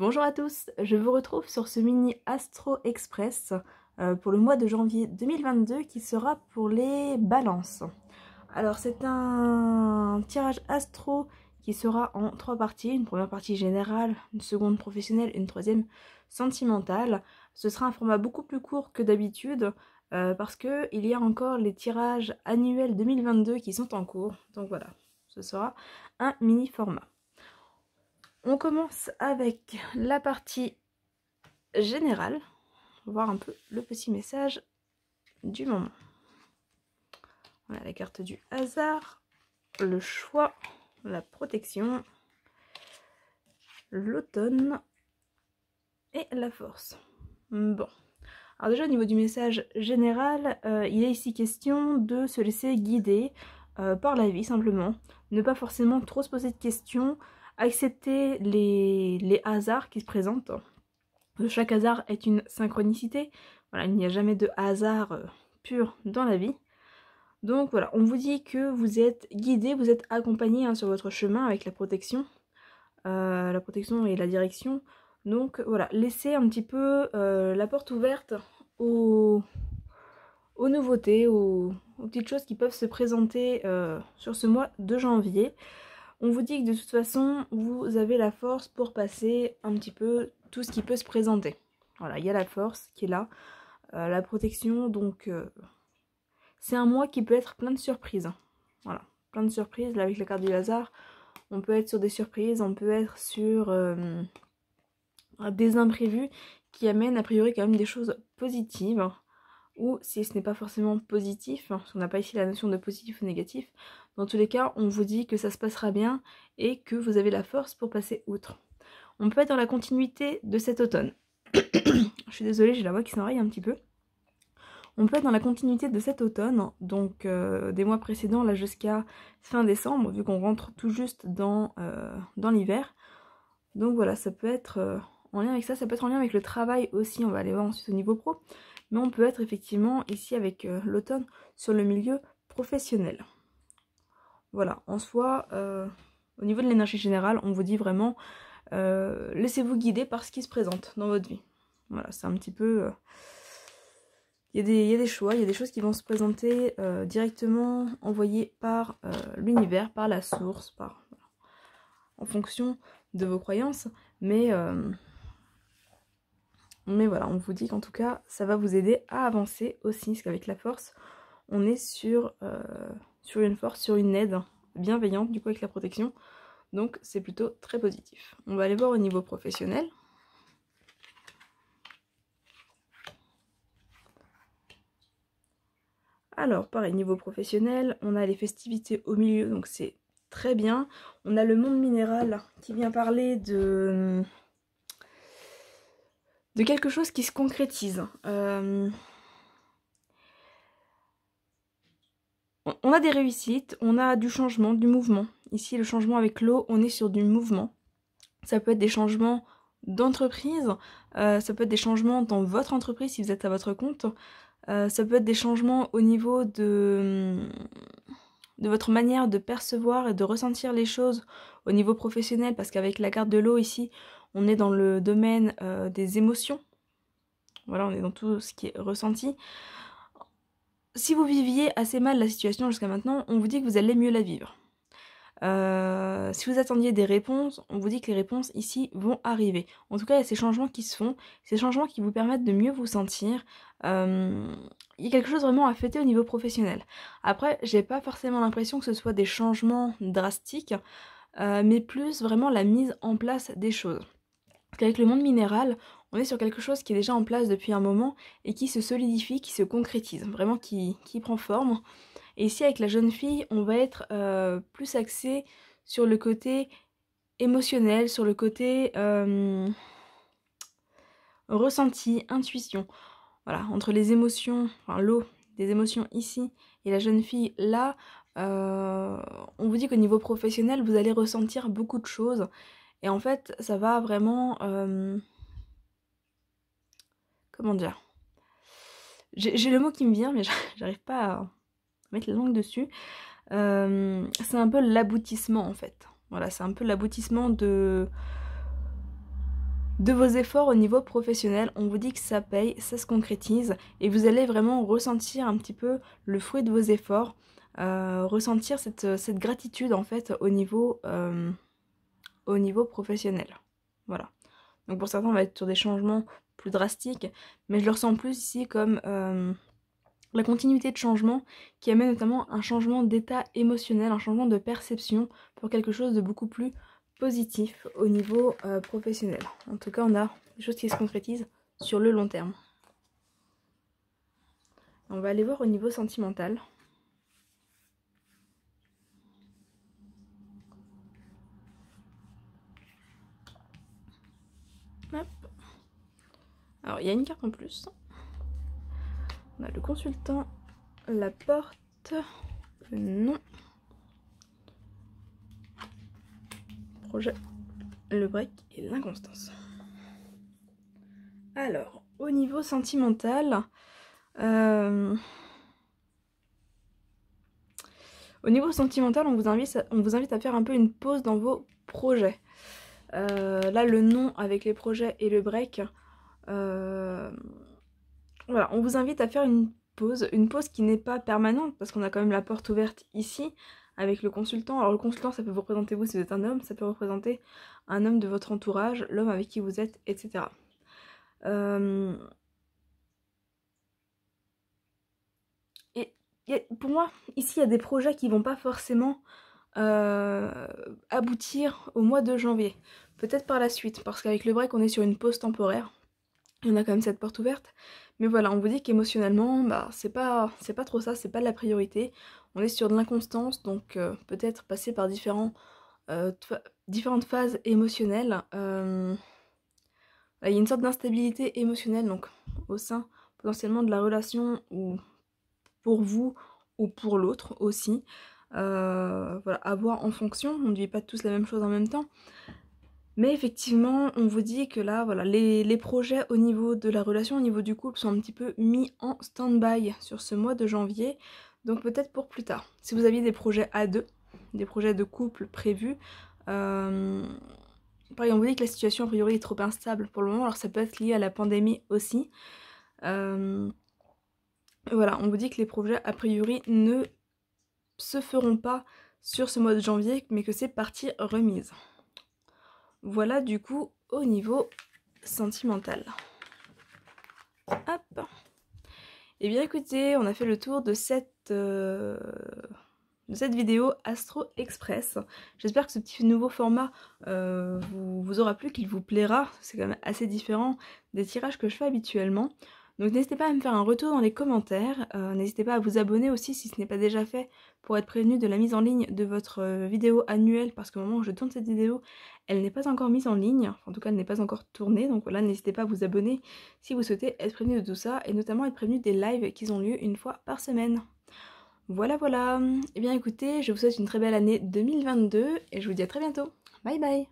Bonjour à tous, je vous retrouve sur ce mini Astro Express pour le mois de janvier 2022 qui sera pour les balances. Alors c'est un tirage astro qui sera en 3 parties, une première partie générale, une seconde professionnelle, une troisième sentimentale. Ce sera un format beaucoup plus court que d'habitude parce qu'il y a encore les tirages annuels 2022 qui sont en cours. Donc voilà, ce sera un mini format. On commence avec la partie générale. On va voir un peu le petit message du moment. Voilà la carte du hasard, le choix, la protection, l'automne et la force. Bon. Alors déjà au niveau du message général, il est ici question de se laisser guider par la vie simplement. Ne pas forcément trop se poser de questions. Accepter les hasards qui se présentent. Chaque hasard est une synchronicité. Voilà, il n'y a jamais de hasard pur dans la vie. Donc voilà, on vous dit que vous êtes guidé, vous êtes accompagné sur votre chemin avec la protection et la direction. Donc voilà, laissez un petit peu la porte ouverte aux nouveautés, aux petites choses qui peuvent se présenter sur ce mois de janvier. On vous dit que de toute façon, vous avez la force pour passer un petit peu tout ce qui peut se présenter. Voilà, il y a la force qui est là, la protection, donc c'est un mois qui peut être plein de surprises. Voilà, plein de surprises, là avec la carte du hasard, on peut être sur des surprises, on peut être sur des imprévus qui amènent a priori quand même des choses positives. Ou si ce n'est pas forcément positif, parce qu'on n'a pas ici la notion de positif ou négatif, dans tous les cas, on vous dit que ça se passera bien et que vous avez la force pour passer outre. On peut être dans la continuité de cet automne. Je suis désolée, j'ai la voix qui s'enraye un petit peu. On peut être dans la continuité de cet automne, donc des mois précédents, là jusqu'à fin décembre, vu qu'on rentre tout juste dans l'hiver. Donc voilà, ça peut être en lien avec ça peut être en lien avec le travail aussi, on va aller voir ensuite au niveau pro. Mais on peut être effectivement ici avec l'automne sur le milieu professionnel. Voilà, en soi, au niveau de l'énergie générale, on vous dit vraiment, laissez-vous guider par ce qui se présente dans votre vie. Voilà, c'est un petit peu... Il y a des choix, il y a des choses qui vont se présenter directement envoyées par l'univers, par la source, en fonction de vos croyances. Mais voilà, on vous dit qu'en tout cas, ça va vous aider à avancer aussi, parce qu'avec la force, on est sur une force, sur une aide bienveillante, du coup avec la protection. Donc c'est plutôt très positif. On va aller voir au niveau professionnel. Alors, pareil, niveau professionnel, on a les festivités au milieu, donc c'est très bien. On a le monde minéral qui vient parler de quelque chose qui se concrétise. On a des réussites, on a du changement, du mouvement. Ici, le changement avec l'eau, on est sur du mouvement. Ça peut être des changements d'entreprise, ça peut être des changements dans votre entreprise si vous êtes à votre compte. Ça peut être des changements au niveau de votre manière de percevoir et de ressentir les choses au niveau professionnel, parce qu'avec la carte de l'eau ici, on est dans le domaine des émotions. Voilà, on est dans tout ce qui est ressenti. Si vous viviez assez mal la situation jusqu'à maintenant, on vous dit que vous allez mieux la vivre. Si vous attendiez des réponses, on vous dit que les réponses ici vont arriver. En tout cas, il y a ces changements qui se font, ces changements qui vous permettent de mieux vous sentir. Il y a quelque chose vraiment à fêter au niveau professionnel. Après, j'ai pas forcément l'impression que ce soit des changements drastiques, mais plus vraiment la mise en place des choses. Parce qu'avec le monde minéral, on est sur quelque chose qui est déjà en place depuis un moment et qui se solidifie, qui se concrétise, vraiment qui prend forme. Et ici, avec la jeune fille, on va être plus axé sur le côté émotionnel, sur le côté ressenti, intuition. Voilà, entre les émotions, enfin l'eau, des émotions ici, et la jeune fille là, on vous dit qu'au niveau professionnel, vous allez ressentir beaucoup de choses. Et en fait, ça va vraiment... comment dire? J'ai le mot qui me vient, mais j'arrive pas à mettre la langue dessus. C'est un peu l'aboutissement en fait. Voilà, c'est un peu l'aboutissement de de vos efforts au niveau professionnel. On vous dit que ça paye, ça se concrétise et vous allez vraiment ressentir un petit peu le fruit de vos efforts, ressentir cette gratitude en fait au niveau professionnel. Voilà. Donc pour certains on va être sur des changements plus drastiques, mais je le ressens plus ici comme la continuité de changement qui amène notamment un changement d'état émotionnel, un changement de perception pour quelque chose de beaucoup plus positif au niveau professionnel. En tout cas, on a des choses qui se concrétisent sur le long terme. On va aller voir au niveau sentimental. Hop. Alors, il y a une carte en plus. On a le consultant, la porte, le nom, projet, le break et l'inconstance. Alors, au niveau sentimental, on vous invite à faire un peu une pause dans vos projets. Là, le non avec les projets et le break, voilà, on vous invite à faire une pause qui n'est pas permanente, parce qu'on a quand même la porte ouverte ici, avec le consultant. Alors le consultant, ça peut vous représenter vous si vous êtes un homme, ça peut représenter un homme de votre entourage, l'homme avec qui vous êtes, etc. Pour moi, ici, il y a des projets qui vont pas forcément aboutir au mois de janvier. Peut-être par la suite, parce qu'avec le break, on est sur une pause temporaire. On a quand même cette porte ouverte. Mais voilà, on vous dit qu'émotionnellement, bah, c'est pas trop ça, c'est pas de la priorité. On est sur de l'inconstance, donc peut-être passer par différentes phases émotionnelles. Il y a une sorte d'instabilité émotionnelle, donc au sein potentiellement de la relation, ou pour vous, ou pour l'autre aussi. Voilà, à voir en fonction, on ne vit pas tous la même chose en même temps. Mais effectivement, on vous dit que là, voilà, les projets au niveau de la relation, au niveau du couple, sont un petit peu mis en stand-by sur ce mois de janvier. Donc peut-être pour plus tard. Si vous aviez des projets à deux, des projets de couple prévus, pareil, on vous dit que la situation a priori est trop instable pour le moment. Alors ça peut être lié à la pandémie aussi. Voilà, on vous dit que les projets a priori ne se feront pas sur ce mois de janvier, mais que c'est partie remise. Voilà du coup au niveau sentimental. Hop. Et bien écoutez, on a fait le tour de cette vidéo Astro Express. J'espère que ce petit nouveau format vous aura plu, qu'il vous plaira. C'est quand même assez différent des tirages que je fais habituellement. Donc n'hésitez pas à me faire un retour dans les commentaires, n'hésitez pas à vous abonner aussi si ce n'est pas déjà fait pour être prévenu de la mise en ligne de votre vidéo annuelle, parce qu'au moment où je tourne cette vidéo, elle n'est pas encore mise en ligne, en tout cas elle n'est pas encore tournée, donc voilà, n'hésitez pas à vous abonner si vous souhaitez être prévenu de tout ça, et notamment être prévenu des lives qui ont lieu une fois par semaine. Voilà, voilà, et bien écoutez, je vous souhaite une très belle année 2022, et je vous dis à très bientôt, bye bye.